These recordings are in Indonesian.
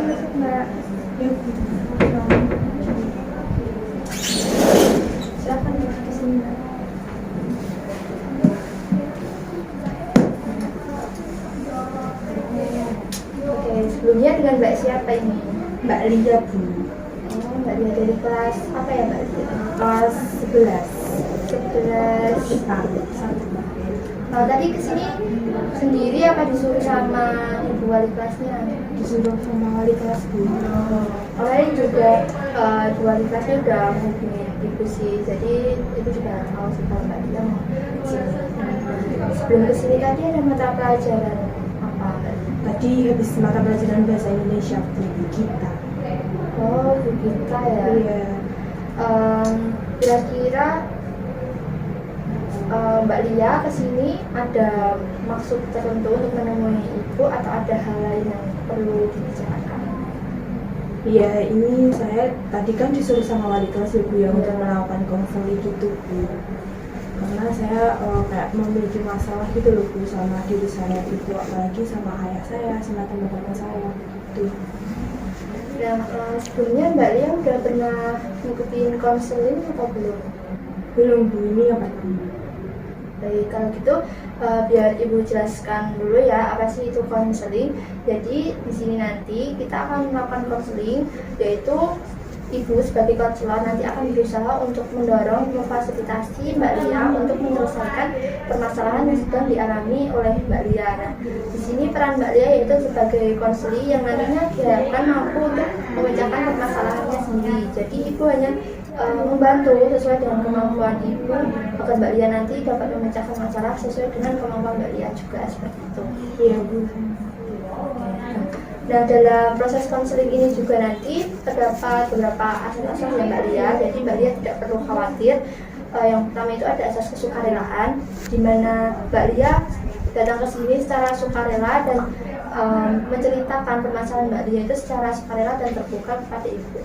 masuk Mbak. Yuk. Silakan ke sini Mbak. Oke, sebelumnya dengan Mbak siapa ini? Mbak Lia, Bu. Oh, Mbak Lia dari kelas apa ya Mbak Lia? Kelas 11. 11. Tadi kesini sendiri apa disuruh sama ibu wali kelasnya? Disuruh sama wali kelas, Bu. Kemarin juga ibu wali kelasnya udah menghubungi ibu sih, jadi ibu juga tahu sih kalau Mbak Lia mau kesini. Sebelum kesini tadi ada mata pelajaran apa? Tadi habis mata pelajaran bahasa Indonesia, Bu, kita. Oh, Bu Gita ya? Iya. Kira-kira Mbak Lia kesini ada maksud tertentu untuk menemui ibu atau ada hal lain yang perlu dibicarakan? Iya, ini saya tadi kan disuruh sama wali kelas Ibu ya untuk melakukan konseling gitu, Bu. Karena saya kayak memiliki masalah gitu loh, Bu, sama diri saya gitu, apalagi sama ayah saya, sama teman-teman saya gitu. Nah, sebelumnya Mbak Lia udah pernah ngikutin konseling atau belum? Belum, Bu, ini apa namanya? Baik, kalau gitu biar Ibu jelaskan dulu ya apa sih itu konseling. Jadi di sini nanti kita akan melakukan konseling, yaitu Ibu sebagai konselor nanti akan berusaha untuk mendorong memfasilitasi Mbak Lia untuk menyelesaikan permasalahan yang sedang dialami oleh Mbak Lia. Nah, di sini peran Mbak Lia yaitu sebagai konselor yang nantinya diharapkan mampu untuk memecahkan permasalahannya sendiri. Jadi Ibu hanya membantu sesuai dengan kemampuan Ibu agar Mbak Lia nanti dapat memecahkan masalah sesuai dengan kemampuan Mbak Lia juga, seperti itu. Iya, Bu. Nah, dalam proses konseling ini juga nanti terdapat beberapa asas-asas ya Mbak Lia. Jadi Mbak Lia tidak perlu khawatir. Yang pertama itu ada asas kesukarelaan, di mana Mbak Lia datang ke sini secara sukarela dan menceritakan permasalahan Mbak Lia itu secara sukarela dan terbuka kepada Ibu.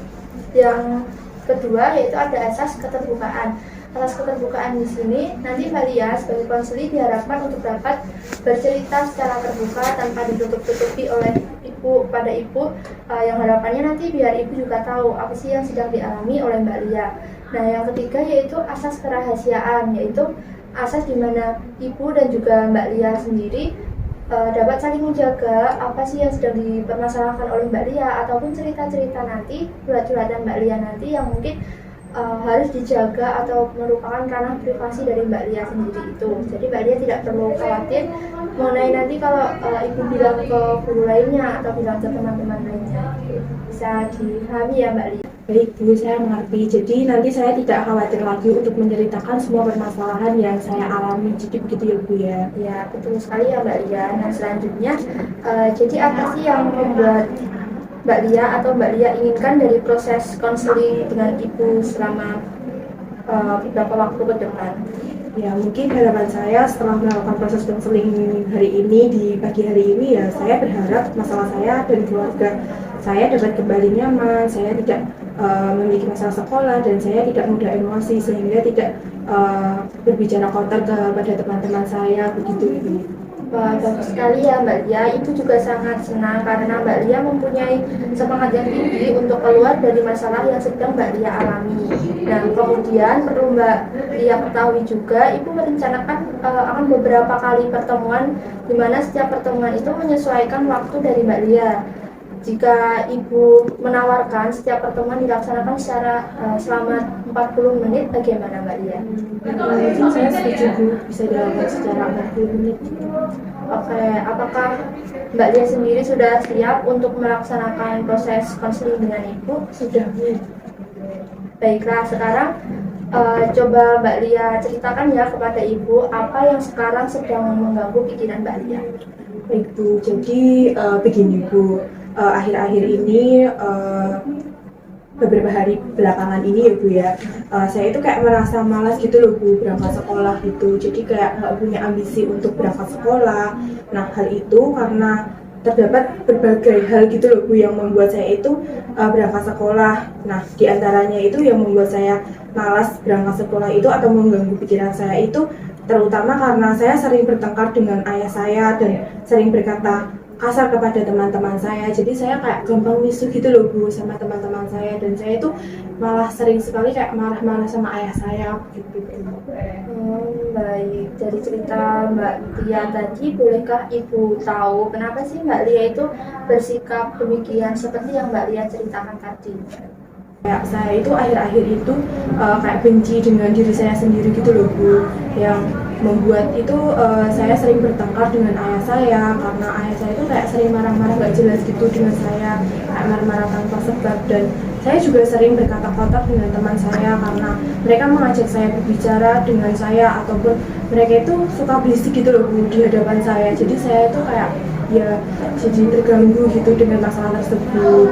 Yang kedua yaitu ada asas keterbukaan. Asas keterbukaan di sini nanti Mbak Lia sebagai konselor diharapkan untuk dapat bercerita secara terbuka tanpa ditutup-tutupi oleh Ibu pada Ibu, yang harapannya nanti biar Ibu juga tahu apa sih yang sedang dialami oleh Mbak Lia. Nah, yang ketiga yaitu asas kerahasiaan, yaitu asas di mana Ibu dan juga Mbak Lia sendiri dapat saling menjaga apa sih yang sedang dipermasalahkan oleh Mbak Lia, ataupun cerita-cerita nanti, curhat-curhatan Mbak Lia nanti yang mungkin harus dijaga atau merupakan ranah privasi dari Mbak Lia sendiri itu. Jadi Mbak Lia tidak perlu khawatir mengenai nanti kalau Ibu bilang ke guru lainnya atau bilang ke teman-teman lainnya. Bisa dipahami ya Mbak Lia? Baik, Bu, saya mengerti. Jadi nanti saya tidak khawatir lagi untuk menceritakan semua permasalahan yang saya alami. Jadi begitu ya, Bu ya? Ya, betul sekali ya Mbak Lia. Nah, selanjutnya jadi apa sih yang membuat Mbak Lia atau Mbak Lia inginkan dari proses konseling dengan Ibu selama beberapa waktu ke depan? Ya, mungkin harapan saya setelah melakukan proses konseling hari ini, di pagi hari ini ya, saya berharap masalah saya dan keluarga saya dapat kembali nyaman, saya tidak memiliki masalah sekolah, dan saya tidak mudah emosi sehingga tidak berbicara kotor kepada teman-teman saya, begitu ini. Wah, bagus sekali ya Mbak Lia. Ibu juga sangat senang karena Mbak Lia mempunyai semangat yang tinggi untuk keluar dari masalah yang sedang Mbak Lia alami. Nah, kemudian perlu Mbak Lia ketahui juga, Ibu merencanakan akan beberapa kali pertemuan, di mana setiap pertemuan itu menyesuaikan waktu dari Mbak Lia. Jika Ibu menawarkan setiap pertemuan dilaksanakan secara selama 40 menit, bagaimana Mbak Lia? Mungkin saya setuju, Bu, bisa dilakukan secara 40 menit. Oke, apakah Mbak Lia sendiri sudah siap untuk melaksanakan proses konseling dengan Ibu? Sudah, Bu. Baiklah, sekarang coba Mbak Lia ceritakan ya kepada Ibu apa yang sekarang sedang mengganggu pikiran Mbak Lia. Baik, Bu, jadi begini, Bu. Akhir-akhir ini beberapa hari belakangan ini ya, Bu ya, saya itu kayak merasa malas gitu loh, Bu, berangkat sekolah gitu. Jadi kayak nggak punya ambisi untuk berangkat sekolah. Nah, hal itu karena terdapat berbagai hal gitu loh, Bu, yang membuat saya itu berangkat sekolah. Nah, diantaranya itu yang membuat saya malas berangkat sekolah itu atau mengganggu pikiran saya itu terutama karena saya sering bertengkar dengan ayah saya dan sering berkata kasar kepada teman-teman saya. Jadi saya kayak gampang misu gitu loh Bu sama teman-teman saya, dan saya itu malah sering sekali kayak marah-marah sama ayah saya gitu. Baik, dari cerita Mbak Lia tadi, bolehkah Ibu tahu kenapa sih Mbak Lia itu bersikap demikian seperti yang Mbak Lia ceritakan tadi? Kayak saya itu akhir-akhir itu kayak benci dengan diri saya sendiri gitu loh Bu, yang membuat itu saya sering bertengkar dengan ayah saya karena ayah saya itu kayak sering marah-marah gak jelas gitu dengan saya, kayak marah-marah tanpa sebab. Dan saya juga sering berkata kotor dengan teman saya karena mereka mengajak saya berbicara dengan saya, ataupun mereka itu suka berisik gitu loh Bu di hadapan saya. Jadi saya itu kayak ya jadi terganggu gitu dengan masalah tersebut.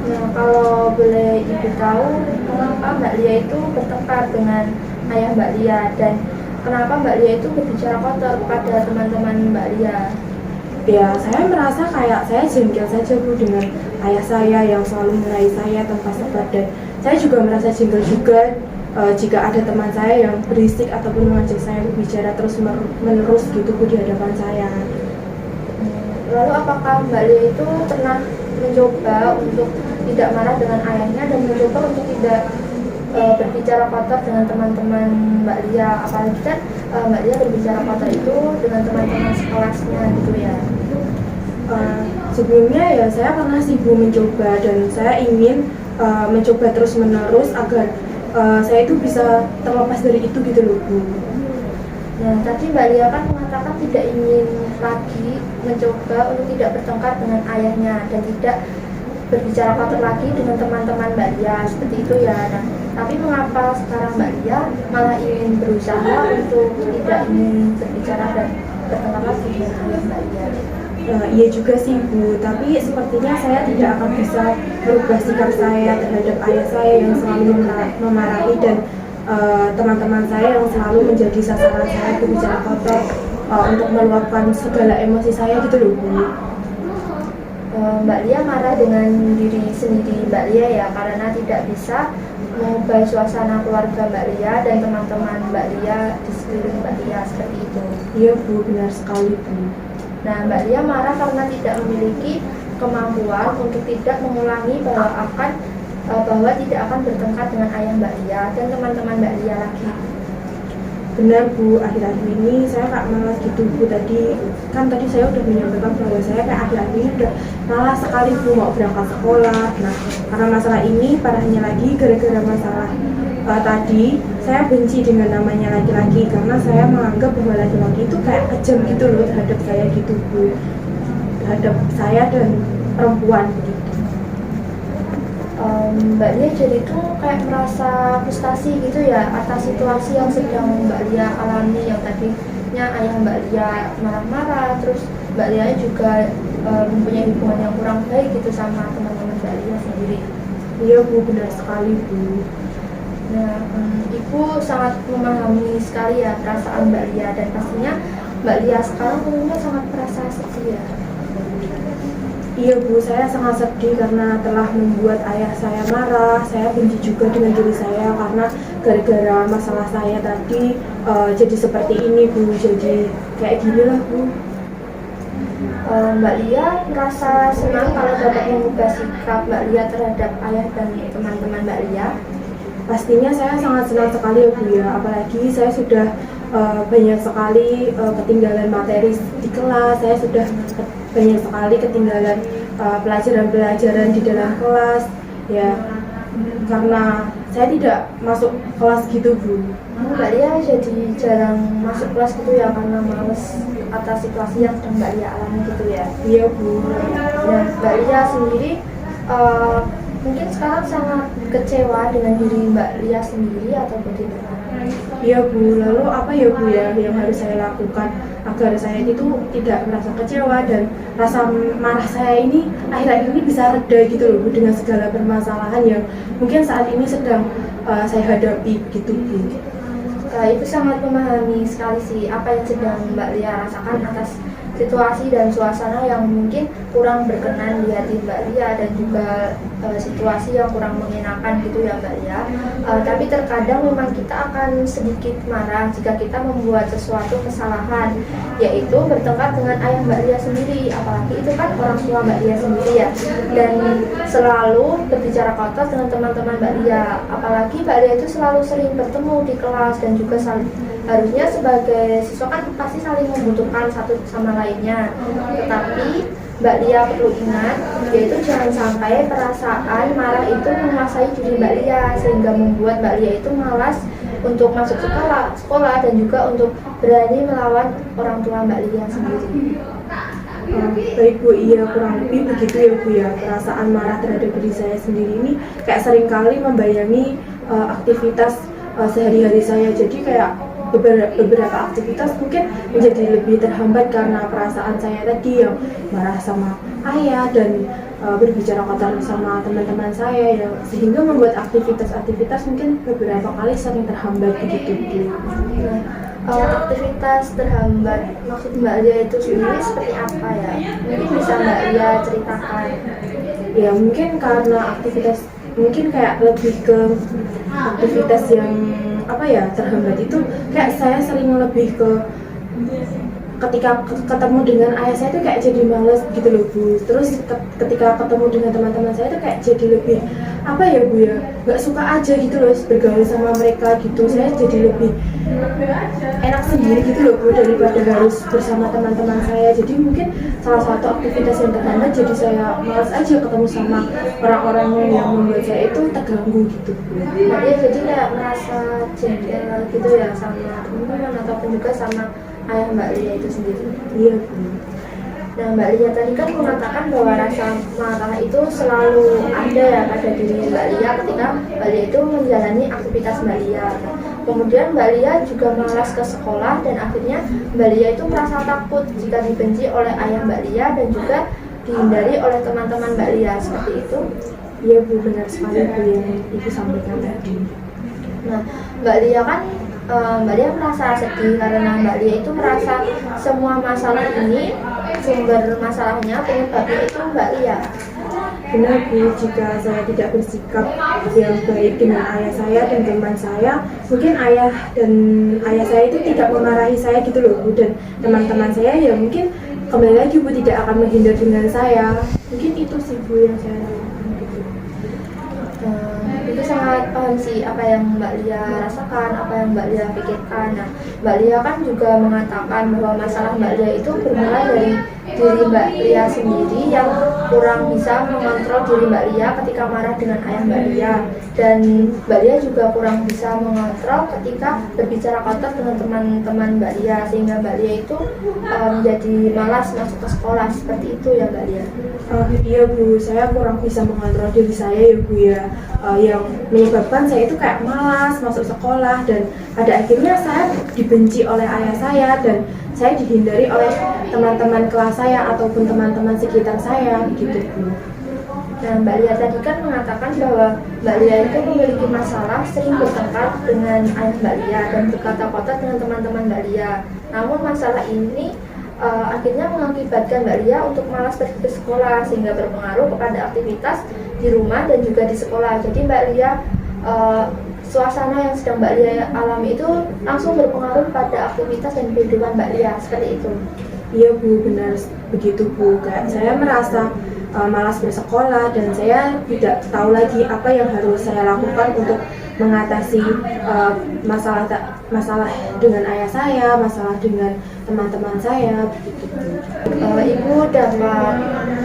Nah, kalau boleh Ibu tahu, mengapa Mbak Lia itu bertengkar dengan ayah Mbak Lia, dan kenapa Mbak Lia itu berbicara kotor kepada teman-teman Mbak Lia? Ya, saya merasa kayak saya jengkel saja Bu dengan ayah saya yang selalu menilai saya tanpa sebab, dan saya juga merasa jengkel juga jika ada teman saya yang berisik ataupun mengajak saya berbicara terus menerus gitu Bu di hadapan saya. Lalu apakah Mbak Lia itu pernah mencoba untuk tidak marah dengan ayahnya dan mencoba untuk tidak berbicara kotor dengan teman-teman Mbak Lia, apalagi kan Mbak Lia berbicara kotor itu dengan teman-teman sekelasnya gitu ya? Sebelumnya ya saya pernah sih Bu mencoba, dan saya ingin mencoba terus menerus agar saya itu bisa terlepas dari itu gitu loh Bu. Nah, tadi Mbak Lia kan mengatakan tidak ingin lagi mencoba untuk tidak bertengkar dengan ayahnya dan tidak berbicara kotor lagi dengan teman-teman Mbak Lia, seperti itu ya. Nah, tapi mengapa sekarang Mbak Lia malah ingin berusaha untuk tidak ingin berbicara dan bertengkar lagi dengan ayah Mbak Lia? Iya juga sih Bu, tapi sepertinya saya tidak akan bisa merubah sikap saya terhadap ayah saya yang selalu memarahi, dan teman-teman saya yang selalu menjadi sasaran saya berbicara kotor untuk meluapkan segala emosi saya gitu loh Bu. Mbak Lia marah dengan diri sendiri Mbak Lia ya, karena tidak bisa mengubah suasana keluarga Mbak Lia dan teman-teman Mbak Lia di sekeliling Mbak Lia, seperti itu. Iya Bu, benar sekali Bu. Nah, Mbak Lia marah karena tidak memiliki kemampuan untuk tidak mengulangi bahwa tidak akan bertengkar dengan ayah Mbak Lia dan teman-teman Mbak Lia lagi. Benar Bu, akhir-akhir ini saya kayak malas gitu Bu. Tadi saya udah menyampaikan bahwa saya kayak akhir-akhir ini udah malas sekali Bu mau berangkat sekolah. Nah, karena masalah ini parahnya lagi gara-gara masalah tadi saya benci dengan namanya laki-laki, karena saya menganggap bahwa laki-laki itu kayak kejam gitu loh terhadap saya gitu Bu, terhadap saya dan perempuan gitu. Mbak Lia jadi tuh kayak merasa frustasi gitu ya atas situasi yang sedang Mbak Lia alami, yang tadinya ayah Mbak Lia marah-marah, terus Mbak Lia juga mempunyai hubungan yang kurang baik gitu sama teman-teman Mbak Lia sendiri. Iya Bu, benar sekali Bu. Nah, Ibu sangat memahami sekali ya perasaan Mbak Lia, dan pastinya Mbak Lia sekarang umumnya sangat merasa sedih ya. Iya Bu, saya sangat sedih karena telah membuat ayah saya marah. Saya benci juga dengan diri saya karena gara-gara masalah saya tadi jadi seperti ini Bu, jadi kayak gini lah Bu. Mbak Lia merasa senang kalau dapat mengubah sikap Mbak Lia terhadap ayah dan teman-teman Mbak Lia. Pastinya saya sangat senang sekali ya Bu ya, apalagi saya sudah banyak sekali ketinggalan materi di kelas. Saya sudah banyak sekali ketinggalan pelajaran-pelajaran di dalam kelas ya, karena saya tidak masuk kelas gitu Bu. Mbak Lia jadi jarang masuk kelas gitu ya karena males atas situasi yang sedang Mbak Lia alami gitu ya. Iya Bu. Nah, Mbak Lia sendiri mungkin sekarang sangat kecewa dengan diri Mbak Lia sendiri atau bagaimana? Iya Bu, lalu apa ya Bu ya yang harus saya lakukan agar saya itu tidak merasa kecewa dan rasa marah saya ini akhir-akhir ini bisa reda gitu loh Bu, dengan segala permasalahan yang mungkin saat ini sedang saya hadapi gitu Bu. Itu sangat memahami sekali sih apa yang sedang Mbak Lia rasakan atas situasi dan suasana yang mungkin kurang berkenan di hati Mbak Lia dan juga situasi yang kurang mengenakan gitu ya Mbak Lia. Tapi terkadang memang kita akan sedikit marah jika kita membuat sesuatu kesalahan, yaitu bertengkar dengan ayah Mbak Lia sendiri, apalagi itu kan orang tua Mbak Lia sendiri ya, dan selalu berbicara kotor dengan teman-teman Mbak Lia, apalagi Mbak Lia itu selalu sering bertemu di kelas dan juga harusnya sebagai siswa kan pasti saling membutuhkan satu sama lainnya. Tetapi Mbak Lia perlu ingat, yaitu jangan sampai perasaan marah itu menguasai diri Mbak Lia sehingga membuat Mbak Lia itu malas untuk masuk sekolah dan juga untuk berani melawan orang tua Mbak Lia sendiri. Baik Bu, iya kurang lebih begitu ya Bu ya. Perasaan marah terhadap diri saya sendiri ini kayak seringkali membayangi aktivitas sehari-hari saya. Jadi kayak beberapa aktivitas mungkin menjadi lebih terhambat karena perasaan saya tadi yang marah sama ayah dan berbicara kotor sama teman-teman saya, yang sehingga membuat aktivitas mungkin beberapa kali sering terhambat begitu. Aktivitas terhambat maksud Mbak Lia itu sendiri seperti apa ya? Mungkin bisa Mbak Lia ceritakan. Ya mungkin karena aktivitas mungkin kayak lebih ke aktivitas yang apa ya terhambat itu kayak saya sering lebih ke ketika ketemu dengan ayah saya tuh kayak jadi males gitu loh Bu. Terus ketika ketemu dengan teman-teman saya tuh kayak jadi lebih apa ya Bu ya, nggak suka aja gitu loh bergaul sama mereka gitu. Saya jadi lebih enak sendiri gitu loh Bu daripada harus bersama teman-teman saya. Jadi mungkin salah satu aktivitas yang terhambat jadi saya malas aja ketemu sama orang-orang yang membuat saya itu terganggu gitu Bu. Nah, dia jadi kayak merasa jengkel gitu ya sama teman-teman ataupun juga sama ayah Mbak Lia itu sendiri. Iya Bu. Nah, Mbak Lia tadi kan mengatakan bahwa rasa marah itu selalu ada ya pada diri Mbak Lia ketika Mbak Lia itu menjalani aktivitas Mbak Lia. Kemudian Mbak Lia juga malas ke sekolah dan akhirnya Mbak Lia itu merasa takut jika dibenci oleh ayah Mbak Lia dan juga dihindari oleh teman-teman Mbak Lia, seperti itu. Iya Bu, benar sekali Bu yang Ibu sampaikan tadi. Nah, Mbak Lia kan Mbak Lia merasa sedih karena Mbak Lia itu merasa semua masalah ini sumber masalahnya penyebabnya itu Mbak Lia. Benar Bu, jika saya tidak bersikap yang baik dengan ayah saya dan teman saya, mungkin ayah saya itu tidak memarahi saya gitu loh Bu, dan teman-teman saya ya mungkin kembali lagi Bu tidak akan menghindar dengan saya. Mungkin itu sih Bu yang saya lakukan gitu. Itu sangat paham sih apa yang Mbak Lia rasakan, apa yang Mbak Lia pikirkan. Nah, Mbak Lia kan juga mengatakan bahwa masalah Mbak Lia itu bermula dari diri Mbak Lia sendiri yang kurang bisa mengontrol diri Mbak Lia ketika marah dengan ayah Mbak Lia, dan Mbak Lia juga kurang bisa mengontrol ketika berbicara kotor dengan teman-teman Mbak Lia sehingga Mbak Lia itu menjadi malas masuk ke sekolah, seperti itu ya Mbak Lia. Iya Bu, saya kurang bisa mengontrol diri saya ya Bu ya, yang menyebabkan saya itu kayak malas masuk sekolah dan pada akhirnya saya dibenci oleh ayah saya dan saya dihindari oleh teman-teman kelas saya ataupun teman-teman sekitar saya gitu Bu. Nah, Mbak Lia tadi kan mengatakan bahwa Mbak Lia itu memiliki masalah sering bertengkar dengan ayah Mbak Lia dan berkata kotor dengan teman-teman Mbak Lia. Namun masalah ini akhirnya mengakibatkan Mbak Lia untuk malas pergi ke sekolah sehingga berpengaruh kepada aktivitas di rumah dan juga di sekolah. Jadi Mbak Lia suasana yang sedang Mbak Lia alami itu langsung berpengaruh pada aktivitas dan kehidupan Mbak Lia, seperti itu. Iya Bu, benar begitu Bu. Kayak saya merasa malas bersekolah dan saya tidak tahu lagi apa yang harus saya lakukan untuk mengatasi masalah dengan ayah saya, masalah dengan teman-teman saya begitu Bu. Ibu dapat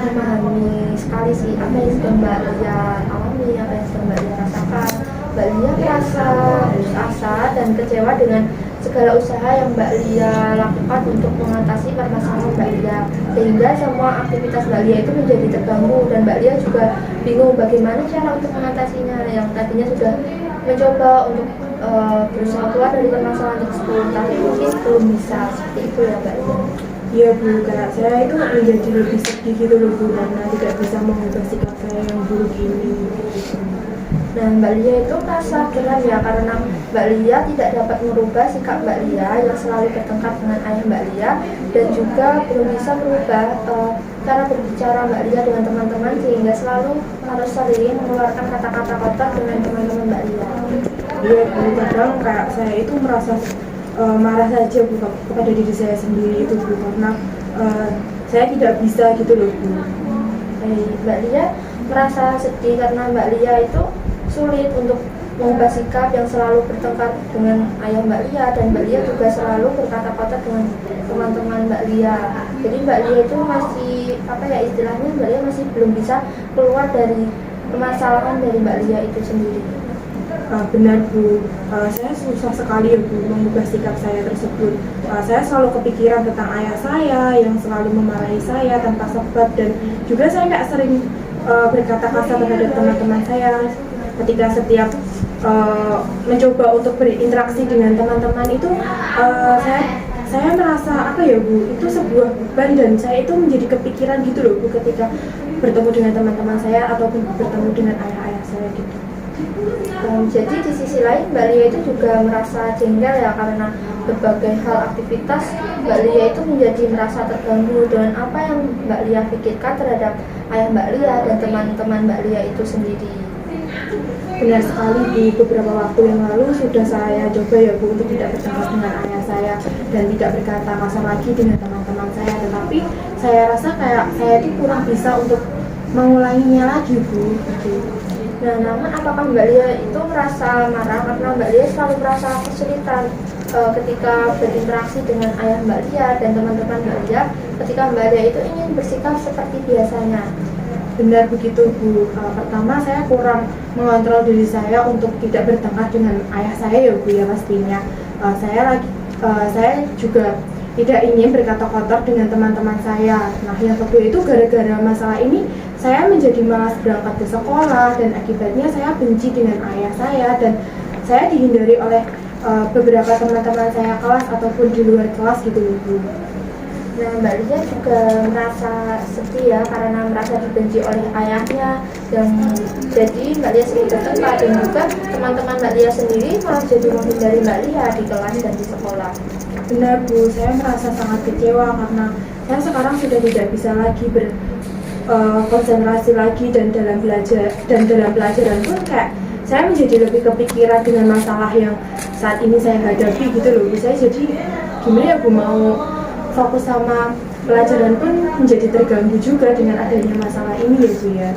memahami sekali sih apa yang sedang Mbak Lia alami, apa yang sedang Mbak Lia rasakan. Mbak Lia merasa putus asa dan kecewa dengan segala usaha yang Mbak Lia lakukan untuk mengatasi permasalahan Mbak Lia, sehingga semua aktivitas Mbak Lia itu menjadi terganggu dan Mbak Lia juga bingung bagaimana cara untuk mengatasinya, yang tadinya sudah mencoba untuk berusaha keluar dari permasalahan tersebut tapi mungkin belum bisa, seperti itu ya Mbak Lia. Iya Bu, kayak saya itu menjadi lebih sedih gitu loh Bu karena tidak bisa mengubah sikap saya yang buruk ini gitu. Nah, Mbak Lia itu merasa geram ya karena Mbak Lia tidak dapat merubah sikap Mbak Lia yang selalu bertengkar dengan ayah Mbak Lia, dan juga belum bisa merubah cara berbicara Mbak Lia dengan teman-teman, sehingga selalu harus sering mengeluarkan kata-kata kotor dengan teman-teman Mbak Lia. Iya Bu, kadang kayak saya itu merasa marah saja Bu kepada diri saya sendiri itu Bu, karena saya tidak bisa gitu loh Bu. Mbak Lia merasa sedih karena Mbak Lia itu sulit untuk mengubah sikap yang selalu bertengkar dengan ayah Mbak Lia, dan Mbak Lia juga selalu berkata-kata dengan teman-teman Mbak Lia. Jadi Mbak Lia itu masih istilahnya Mbak Lia masih belum bisa keluar dari permasalahan dari Mbak Lia itu sendiri. Benar Bu, saya susah sekali ya Bu mengubah sikap saya tersebut. Saya selalu kepikiran tentang ayah saya yang selalu memarahi saya tanpa sebab, dan juga saya nggak sering berkata kasar terhadap teman-teman saya. Ketika setiap mencoba untuk berinteraksi dengan teman-teman itu, saya merasa Bu, itu sebuah beban, dan saya itu menjadi kepikiran gitu loh Bu ketika bertemu dengan teman-teman saya ataupun bertemu dengan ayah-ayah saya gitu. Jadi di sisi lain Mbak Lia itu juga merasa jengkel ya karena berbagai hal aktivitas Mbak Lia itu menjadi merasa terganggu dengan apa yang Mbak Lia pikirkan terhadap ayah Mbak Lia dan teman-teman Mbak Lia itu sendiri. Benar sekali Bu, beberapa waktu yang lalu sudah saya coba ya Bu untuk tidak bertengkar dengan ayah saya dan tidak berkata kasar lagi dengan teman-teman saya, tetapi saya rasa kayak saya itu kurang bisa untuk mengulanginya lagi Bu gitu. Nah, namun apakah Mbak Lia itu merasa marah karena Mbak Lia selalu merasa kesulitan ketika berinteraksi dengan ayah Mbak Lia dan teman-teman Mbak Lia ketika Mbak Lia itu ingin bersikap seperti biasanya? Benar begitu Bu. Pertama saya kurang mengontrol diri saya untuk tidak bertengkar dengan ayah saya ya Bu ya pastinya. Saya juga tidak ingin berkata kotor dengan teman-teman saya. Nah, yang kedua itu gara-gara masalah ini saya menjadi malas berangkat ke sekolah, dan akibatnya saya benci dengan ayah saya, dan saya dihindari oleh beberapa teman-teman saya kelas ataupun di luar kelas gitu Bu. Nah, Mbak Lia juga merasa sedih ya karena merasa dibenci oleh ayahnya, dan jadi Mbak Lia sering bertengkar, dan juga teman-teman Mbak Lia sendiri malah jadi menghindari Mbak Lia di kelas dan di sekolah. Benar Bu, saya merasa sangat kecewa karena saya sekarang sudah tidak bisa lagi konsentrasi lagi dan dalam pelajaran pun kayak saya menjadi lebih kepikiran dengan masalah yang saat ini saya hadapi gitu loh. Saya jadi gimana ya Bu, mau fokus sama pelajaran pun menjadi terganggu juga dengan adanya masalah ini ya Bu ya.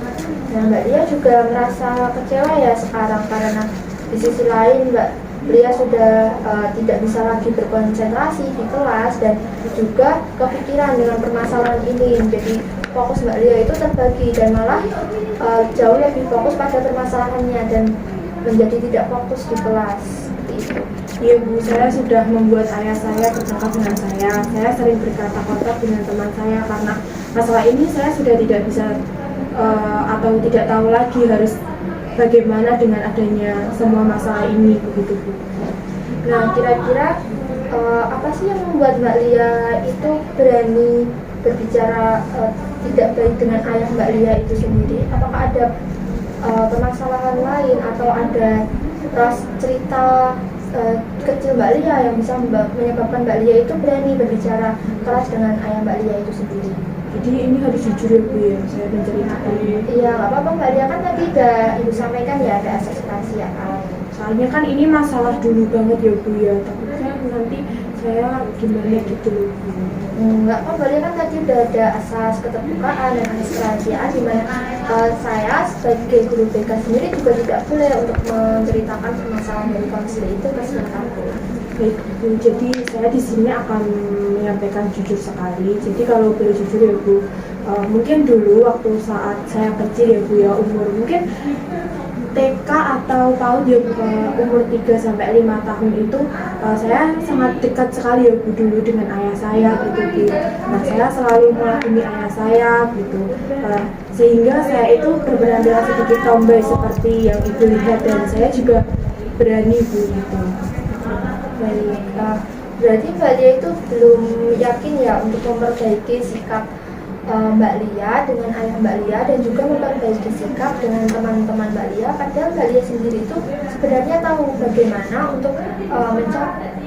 Nah, Mbak Lia juga merasa kecewa ya sekarang karena di sisi lain Mbak Lia sudah tidak bisa lagi berkonsentrasi di kelas dan juga kepikiran dengan permasalahan ini. Jadi fokus Mbak Lia itu terbagi dan malah jauh lebih fokus pada permasalahannya dan menjadi tidak fokus di kelas. Iya Bu, saya sudah membuat ayah saya bertengkar dengan saya. Saya sering berkata kotor dengan teman saya karena masalah ini saya sudah tidak bisa atau tidak tahu lagi harus bagaimana dengan adanya semua masalah ini begitu Bu. Nah, kira-kira apa sih yang membuat Mbak Lia itu berani berbicara tidak baik dengan ayah Mbak Lia itu sendiri? Apakah ada permasalahan lain atau ada cerita kecil Mbak Lia yang bisa menyebabkan Mbak Lia itu berani berbicara keras dengan ayah Mbak Lia itu sendiri? Jadi ini harus jujur ya Bu ya, saya menceritakan. Iya, nggak apa-apa Mbak Lia, kan tadi udah Ibu sampaikan ya ada asas rahasiaan. Soalnya kan ini masalah dulu banget ya Bu ya, takutnya nanti saya gimana gitu loh Bu. Enggak kok, Mbak Lia, kan tadi udah ada asas keterbukaan dan asas kerahasiaan, dimana saya sebagai guru BK sendiri juga tidak boleh untuk menceritakan permasalahan dari konselor itu ke siapapun. Baik Bu, jadi saya di sini akan menyampaikan jujur sekali. Jadi kalau boleh jujur ya Bu, mungkin dulu waktu saat saya kecil ya Bu ya, umur mungkin TK atau PAUD ya Bu, umur 3-5 tahun itu saya sangat dekat sekali ya Bu dulu dengan ayah saya gitu Bu. Nah, saya selalu mengagumi ayah saya gitu, sehingga saya itu berpenampilan sedikit tomboy seperti yang Ibu lihat, dan saya juga berani Bu gitu. Baik, berarti Mbak Lia itu belum yakin ya untuk memperbaiki sikap Mbak Lia dengan ayah Mbak Lia dan juga memperbaiki sikap dengan teman-teman Mbak Lia. Padahal Mbak Lia sendiri itu sebenarnya tahu bagaimana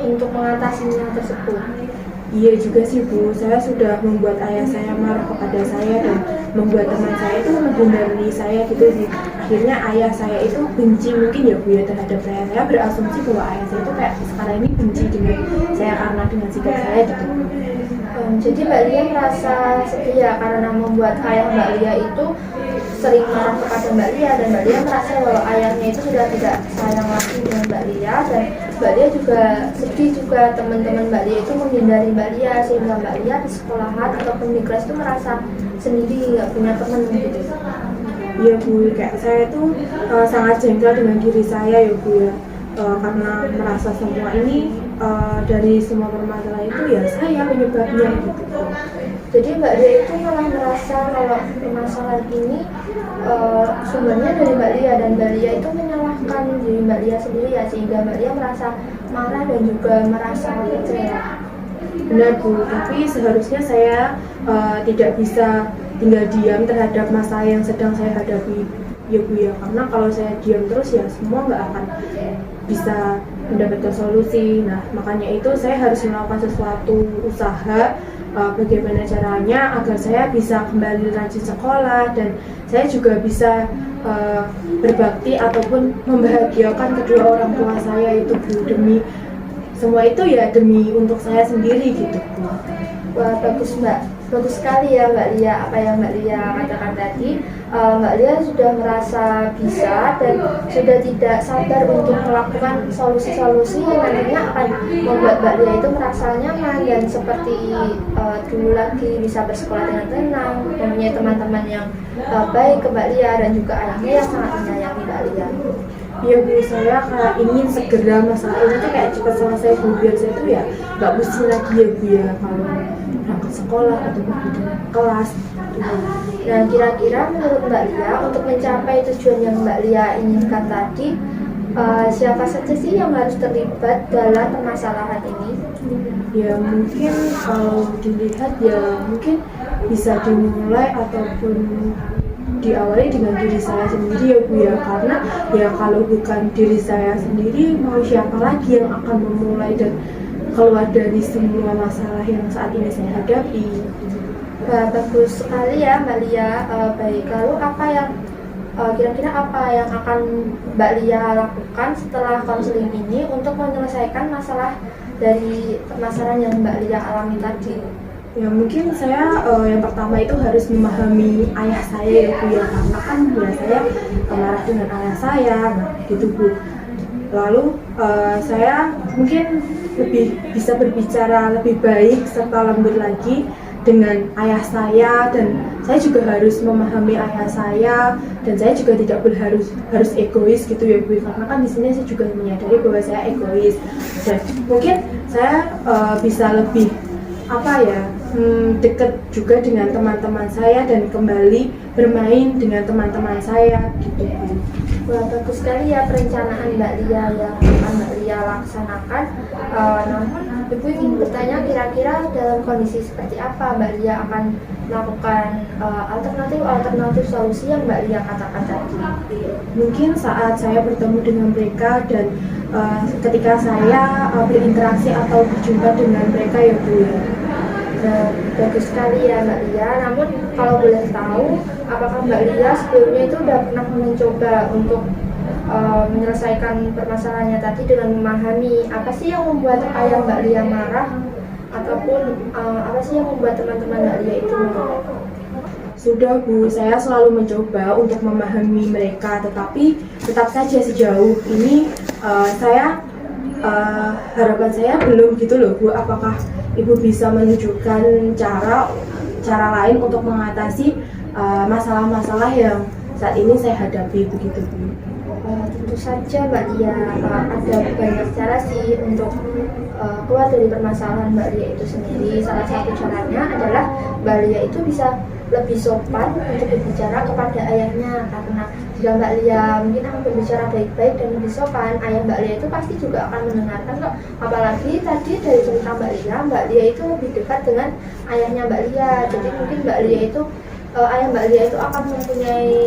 untuk mengatasinya tersebut. Iya juga sih Bu, saya sudah membuat ayah saya marah kepada saya dan membuat teman saya itu menghindari saya gitu sih. Akhirnya ayah saya itu benci mungkin ya Bu ya terhadap saya. Saya berasumsi bahwa ayah saya itu kayak sekarang ini benci dengan saya karena dengan sikap saya gitu. Jadi Mbak Lia merasa sedih ya karena membuat ayah Mbak Lia itu sering marah kepada Mbak Lia, dan Mbak Lia merasa bahwa ayahnya itu sudah tidak sayang lagi dengan Mbak Lia, dan Mbak Lia juga sedih juga teman-teman Mbak Lia itu menghindari Mbak Lia, sehingga Mbak Lia di sekolahan ataupun di kelas itu merasa sendiri, nggak punya teman gitu. Iya Bu, kayak saya itu sangat jengkel dengan diri saya ya Bu ya. Karena merasa semua ini dari semua permasalahan itu ya saya penyebabnya gitu. Jadi Mbak Lia itu malah merasa kalau permasalahan ini sumbernya dari Mbak Lia, dan Mbak Lia itu menyalahkan diri Mbak Lia sendiri ya, sehingga Mbak Lia merasa marah dan juga merasa kecewa. Benar Bu, tapi seharusnya saya tidak bisa tinggal diam terhadap masalah yang sedang saya hadapi ya Bu ya, karena kalau saya diam terus ya semua nggak akan bisa mendapatkan solusi. Nah makanya itu saya harus melakukan sesuatu usaha bagaimana caranya agar saya bisa kembali rajin sekolah dan saya juga bisa berbakti ataupun membahagiakan kedua orang tua saya itu Bu, demi semua itu ya demi untuk saya sendiri gitu Bu. Wah, bagus Mbak, bagus sekali ya Mbak Lia, apa yang Mbak Lia katakan tadi. Mbak Lia sudah merasa bisa dan sudah tidak sabar untuk melakukan solusi-solusi yang nantinya akan membuat Mbak Lia itu merasa nyaman dan seperti dulu lagi, bisa bersekolah dengan tenang, mempunyai teman-teman yang baik ke Mbak Lia, dan juga ayahnya yang sangat menyayangi Mbak Lia. Iya Bu, saya kayak ingin segera masalah ini tuh kayak cepat selesai Bu, biar saya tuh ya nggak pusing lagi ya Bu ya kalau berangkat sekolah atau pergi dengan kelas. Nah, kira-kira menurut Mbak Lia untuk mencapai tujuan yang Mbak Lia inginkan tadi, siapa saja sih yang harus terlibat dalam permasalahan ini? Ya mungkin kalau dilihat ya mungkin bisa dimulai ataupun diawali dengan diri saya sendiri ya Bu ya, karena ya kalau bukan diri saya sendiri mau siapa lagi yang akan memulai dan keluar dari semua masalah yang saat ini saya hadapi. Wah, bagus sekali ya Mbak Lia. Baik, lalu apa yang kira-kira apa yang akan Mbak Lia lakukan setelah konseling ini untuk menyelesaikan masalah dari permasalahan yang Mbak Lia alami tadi? Ya mungkin saya yang pertama itu harus memahami ayah saya ya Bu ya, karena kan ya saya marah dengan ayah saya, nah gitu Bu. Lalu saya mungkin lebih bisa berbicara lebih baik serta lembut lagi dengan ayah saya, dan saya juga harus memahami ayah saya, dan saya juga tidak harus egois gitu ya Bu, karena kan di sini saya juga menyadari bahwa saya egois, dan mungkin saya bisa lebih dekat juga dengan teman-teman saya dan kembali bermain dengan teman-teman saya gitu Bu. Wah, bagus sekali ya perencanaan Mbak Lia yang akan Mbak Lia laksanakan. Namun Ibu ingin bertanya, kira-kira dalam kondisi seperti apa Mbak Lia akan melakukan alternatif solusi yang Mbak Lia katakan tadi? Mungkin saat saya bertemu dengan mereka dan ketika saya berinteraksi atau berjumpa dengan mereka ya Bu ya. Nah, bagus sekali ya Mbak Lia. Namun kalau boleh tahu, apakah Mbak Lia sebelumnya itu sudah pernah mencoba untuk menyelesaikan permasalahannya tadi dengan memahami apa sih yang membuat ayah Mbak Lia marah, ataupun apa sih yang membuat teman-teman Mbak Lia itu marah? Sudah Bu, saya selalu mencoba untuk memahami mereka, tetapi tetap saja sejauh ini harapan saya belum gitu loh Bu. Apakah Ibu bisa menunjukkan cara lain untuk mengatasi masalah-masalah yang saat ini saya hadapi begitu Bu? Tentu saja Mbak Lia, ada banyak cara sih untuk keluar dari permasalahan Mbak Lia itu sendiri. Salah satu caranya adalah Mbak Lia itu bisa lebih sopan untuk berbicara kepada ayahnya, karena jika Mbak Lia mungkin akan berbicara baik-baik dan lebih sopan, ayah Mbak Lia itu pasti juga akan mendengarkan kok. Apalagi tadi dari cerita Mbak Lia itu lebih dekat dengan ayahnya Mbak Lia, jadi mungkin Mbak Lia itu ayah Mbak Lia itu akan mempunyai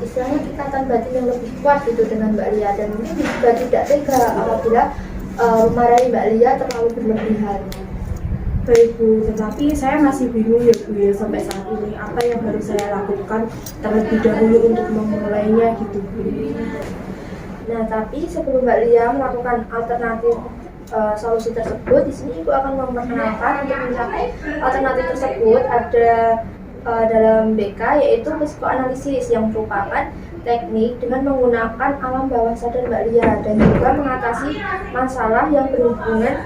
istilahnya ikatan batin yang lebih kuat gitu dengan Mbak Lia, dan mungkin juga tidak tega apabila memarahi Mbak Lia terlalu berlebihan. Baik Bu, tetapi saya masih bingung ya Bu ya sampai saat ini apa yang harus saya lakukan terlebih dahulu untuk memulainya gitu Bu. Nah, tapi sebelum Mbak Lia melakukan alternatif solusi tersebut, di sini Ibu akan memperkenalkan untuk mencapai alternatif tersebut ada dalam BK, yaitu psikoanalisis, yang merupakan teknik dengan menggunakan alam bawah sadar Mbak Lia dan juga mengatasi masalah yang berhubungan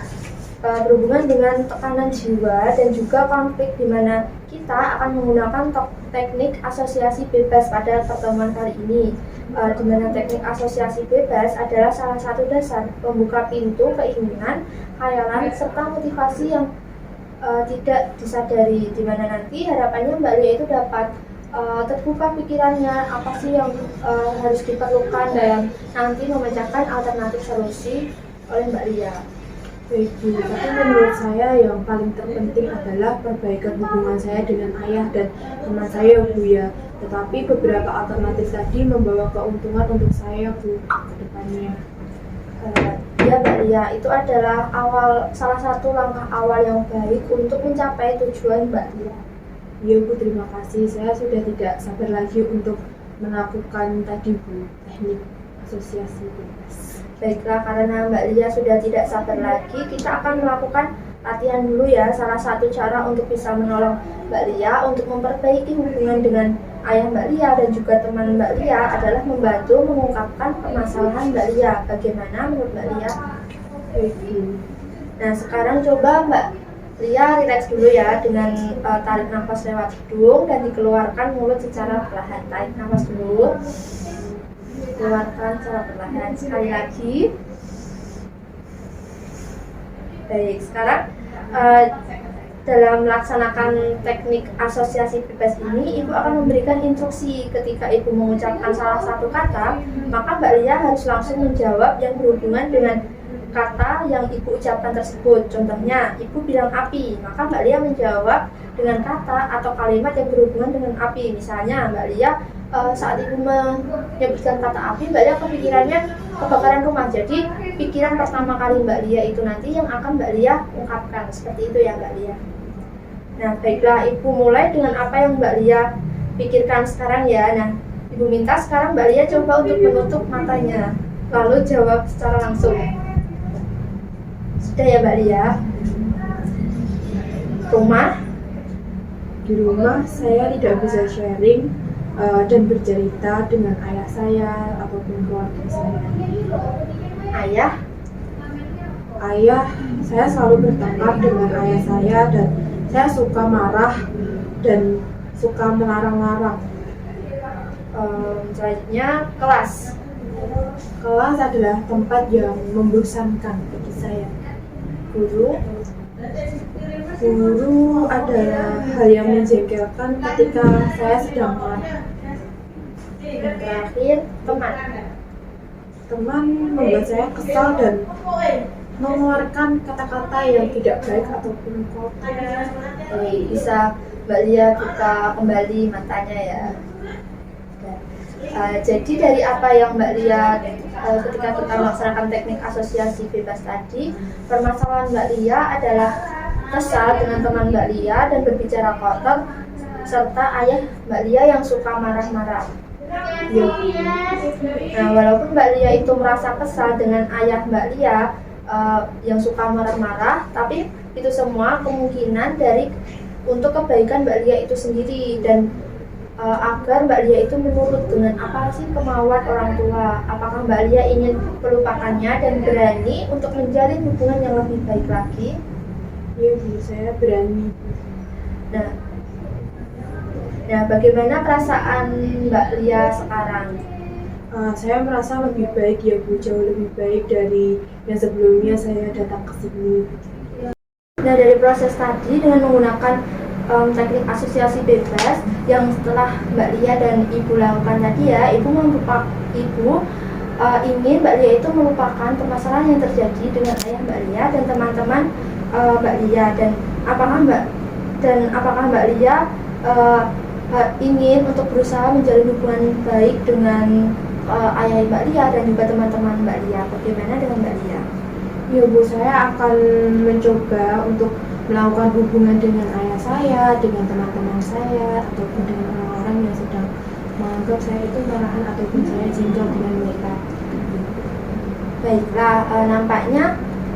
dengan tekanan jiwa dan juga konflik, di mana kita akan menggunakan teknik asosiasi bebas pada pertemuan kali ini. Di mana teknik asosiasi bebas adalah salah satu dasar membuka pintu keinginan, khayalan, serta motivasi yang tidak disadari, di mana nanti harapannya Mbak Lia itu dapat terbuka pikirannya apa sih yang harus diperlukan dalam nanti memecahkan alternatif solusi oleh Mbak Lia. Baik Bu, tapi menurut saya yang paling terpenting adalah perbaikan hubungan saya dengan ayah dan teman saya Bu ya. Tetapi beberapa alternatif tadi membawa keuntungan untuk saya Bu ke depannya. Ya Mbak Lia, itu adalah salah satu langkah awal yang baik untuk mencapai tujuan Mbak Lia. Ya Bu, terima kasih. Saya sudah tidak sabar lagi untuk melakukan tadi Bu, teknik asosiasi bebas. Baiklah, karena Mbak Lia sudah tidak sabar lagi, kita akan melakukan latihan dulu ya. Salah satu cara untuk bisa menolong Mbak Lia untuk memperbaiki hubungan dengan ayah Mbak Lia dan juga teman Mbak Lia adalah membantu mengungkapkan permasalahan Mbak Lia. Bagaimana menurut Mbak Lia? Nah, sekarang coba Mbak Lia rileks dulu ya dengan tarik nafas lewat hidung dan dikeluarkan mulut secara perlahan. Tarik nafas dulu, keluarkan secara perlahan. Sekali lagi. Baik, sekarang dalam melaksanakan teknik asosiasi bebas ini, Ibu akan memberikan instruksi. Ketika Ibu mengucapkan salah satu kata, maka Mbak Lia harus langsung menjawab yang berhubungan dengan kata yang Ibu ucapkan tersebut. Contohnya, Ibu bilang api, maka Mbak Lia menjawab dengan kata atau kalimat yang berhubungan dengan api. Misalnya, Mbak Lia saat Ibu menyebutkan kata api, Mbak Lia kepikirannya kebakaran rumah. Jadi, pikiran pertama kali Mbak Lia itu nanti yang akan Mbak Lia ungkapkan. Seperti itu ya Mbak Lia. Nah, baiklah, Ibu mulai dengan apa yang Mbak Lia pikirkan sekarang ya. Nah, Ibu minta sekarang Mbak Lia coba untuk menutup matanya, lalu jawab secara langsung. Sudah ya Mbak Lia? Rumah? Di rumah saya tidak bisa sharing dan bercerita dengan ayah saya ataupun keluarga saya. Ayah? Ayah, saya selalu bertengkar dengan ayah saya dan saya suka marah dan suka melarang-larang. Selanjutnya, kelas. Kelas adalah tempat yang membosankan bagi saya. Guru adalah hal yang menjengkelkan ketika saya sedang marah. Dan terakhir, teman. Teman membuat saya kesal dan mengeluarkan kata-kata yang tidak baik ataupun kotor. Bisa Mbak Lia buka kembali matanya ya. Jadi dari apa yang Mbak Lia ketika kita melaksanakan teknik asosiasi bebas tadi, permasalahan Mbak Lia adalah kesal dengan teman Mbak Lia dan berbicara kotor, serta ayah Mbak Lia yang suka marah-marah. Nah, walaupun Mbak Lia itu merasa kesal dengan ayah Mbak Lia yang suka marah-marah, tapi itu semua kemungkinan untuk kebaikan Mbak Lia itu sendiri dan agar Mbak Lia itu menurut dengan apa sih kemauan orang tua. Apakah Mbak Lia ingin melupakannya dan berani untuk menjalin hubungan yang lebih baik lagi? Iya Bu, saya berani. Nah, bagaimana perasaan Mbak Lia sekarang? Saya merasa lebih baik ya Bu, jauh lebih baik dari yang sebelumnya saya datang ke sini. Nah, dari proses tadi dengan menggunakan teknik asosiasi bebas yang setelah Mbak Lia dan Ibu lakukan tadi ya, ingin Mbak Lia itu melupakan permasalahan yang terjadi dengan ayah Mbak Lia dan teman-teman Mbak Lia, dan apakah Mbak Lia ingin untuk berusaha menjalin hubungan baik dengan ayah Mbak Lia dan juga teman-teman Mbak Lia. Bagaimana dengan Mbak Lia? Ya Bu, saya akan mencoba untuk melakukan hubungan dengan ayah saya, dengan teman-teman saya, ataupun dengan orang-orang yang sedang menganggap saya itu marahan ataupun saya jengkel dengan mereka. Baiklah, nampaknya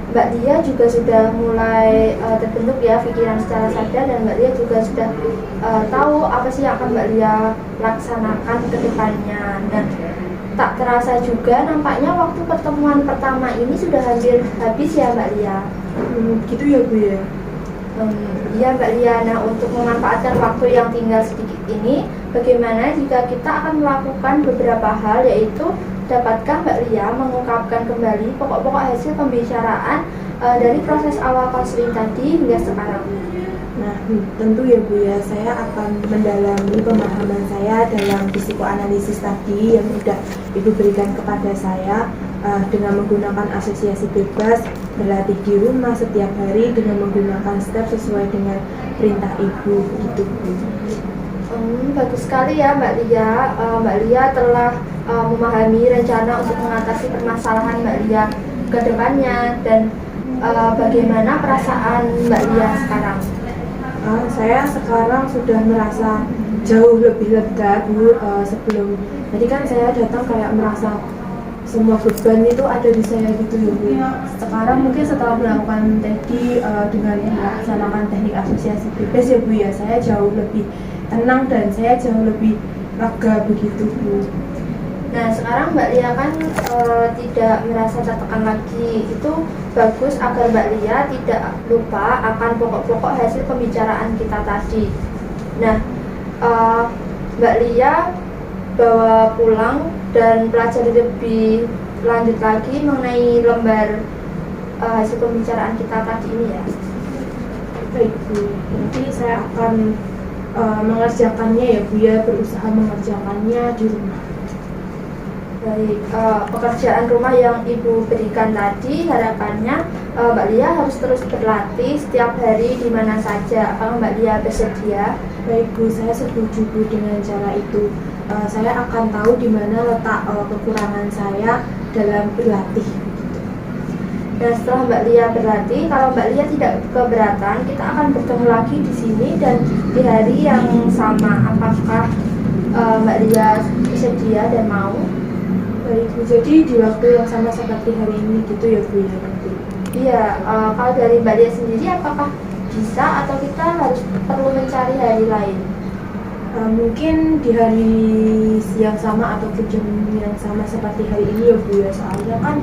Mbak Lia juga sudah mulai terbentuk ya pikiran secara sadar, dan Mbak Lia juga sudah tahu apa sih yang akan Mbak Lia laksanakan ke depannya. Dan tak terasa juga nampaknya waktu pertemuan pertama ini sudah hampir habis ya Mbak Lia. Gitu ya Bu ya? Iya Mbak Lia, nah untuk memanfaatkan waktu yang tinggal sedikit ini, bagaimana jika kita akan melakukan beberapa hal, yaitu dapatkah Mbak Lia mengungkapkan kembali pokok-pokok hasil pembicaraan dari proses awal konseling tadi hingga sekarang? Nah, tentu ya Bu ya, saya akan mendalami pemahaman saya dalam psikoanalisis tadi yang sudah Ibu berikan kepada saya dengan menggunakan asosiasi bebas, berlatih di rumah setiap hari dengan menggunakan step sesuai dengan perintah Ibu, gitu Bu. Bagus sekali ya Mbak Lia. Mbak Lia telah memahami rencana untuk mengatasi permasalahan Mbak Lia ke depannya, dan bagaimana perasaan Mbak Lia sekarang? Saya sekarang sudah merasa jauh lebih lega Bu. Sebelum tadi kan saya datang kayak merasa semua beban itu ada di saya gitu ya Bu. Sekarang mungkin setelah melakukan tadi dengan melaksanakan teknik asosiasi bebas ya Bu ya, saya jauh lebih tenang dan saya jauh lebih lega begitu Bu. Nah sekarang Mbak Lia kan tidak merasa tertekan lagi. Itu bagus agar Mbak Lia tidak lupa akan pokok-pokok hasil pembicaraan kita tadi. Nah Mbak Lia bawa pulang dan pelajari lebih lanjut lagi mengenai lembar hasil pembicaraan kita tadi ini ya. Baik Bu, nanti saya akan mengerjakannya ya Bu ya, berusaha mengerjakannya di rumah. Baik, pekerjaan rumah yang Ibu berikan tadi, harapannya Mbak Lia harus terus berlatih setiap hari di mana saja. Apakah Mbak Lia bersedia? Baik Bu, saya setuju Bu dengan cara itu. Saya akan tahu di mana letak kekurangan saya dalam berlatih. Dan setelah Mbak Lia berlatih, kalau Mbak Lia tidak keberatan, kita akan bertemu lagi di sini dan di hari yang sama. Apakah Mbak Lia bersedia dan mau? Baik Bu, jadi di waktu yang sama seperti hari ini gitu ya Bu ya nanti? Iya, kalau dari Mbak Lia sendiri apakah bisa atau kita harus perlu mencari hari lain? Mungkin di hari yang sama ataupun jam yang sama seperti hari ini ya Bu ya, soalnya kan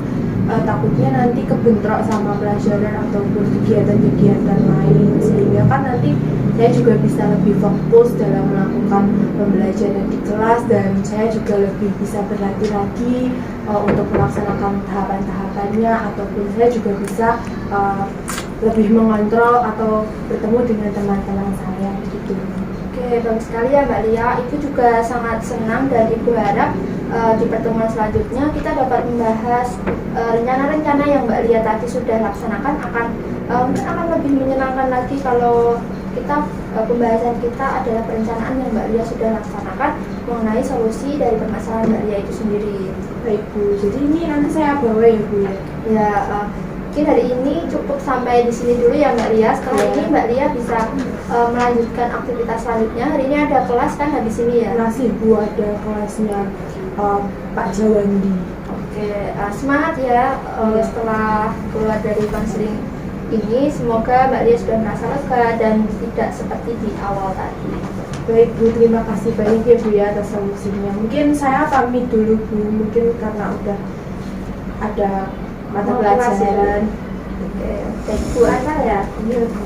takutnya nanti kebentrok sama pelajaran ataupun kegiatan-kegiatan lain, sehingga kan nanti saya juga bisa lebih fokus dalam melakukan pembelajaran di kelas, dan saya juga lebih bisa berlatih lagi untuk melaksanakan tahapan-tahapannya, ataupun saya juga bisa lebih mengontrol atau bertemu dengan teman-teman saya gitu. Oke, bagus sekali ya Mbak Lia. Itu juga sangat senang, dan Ibu harap di pertemuan selanjutnya kita dapat membahas rencana-rencana yang Mbak Lia tadi sudah laksanakan mungkin akan lebih menyenangkan lagi kalau kita pembahasan kita adalah perencanaan yang Mbak Lia sudah laksanakan mengenai solusi dari permasalahan Mbak Lia itu sendiri. Baik Bu, jadi ini nanti saya bawa ya Bu ya? Ya, mungkin hari ini cukup sampai di sini dulu ya Mbak Lia. Setelah ini Mbak Lia bisa melanjutkan aktivitas selanjutnya. Hari ini ada kelas kan habis ini ya? Masih Bu, ada kelasnya Pak Jawandi. Oke, semangat ya setelah keluar dari konseling ini. Semoga Mbak Lia sudah merasa lega dan tidak seperti di awal tadi. Baik Bu, terima kasih banyak ya Bu ya atas solusinya. Mungkin saya pamit dulu Bu, mungkin karena udah ada mata pelajaran. Oke, baik Bu Ana ya. Iya Bu.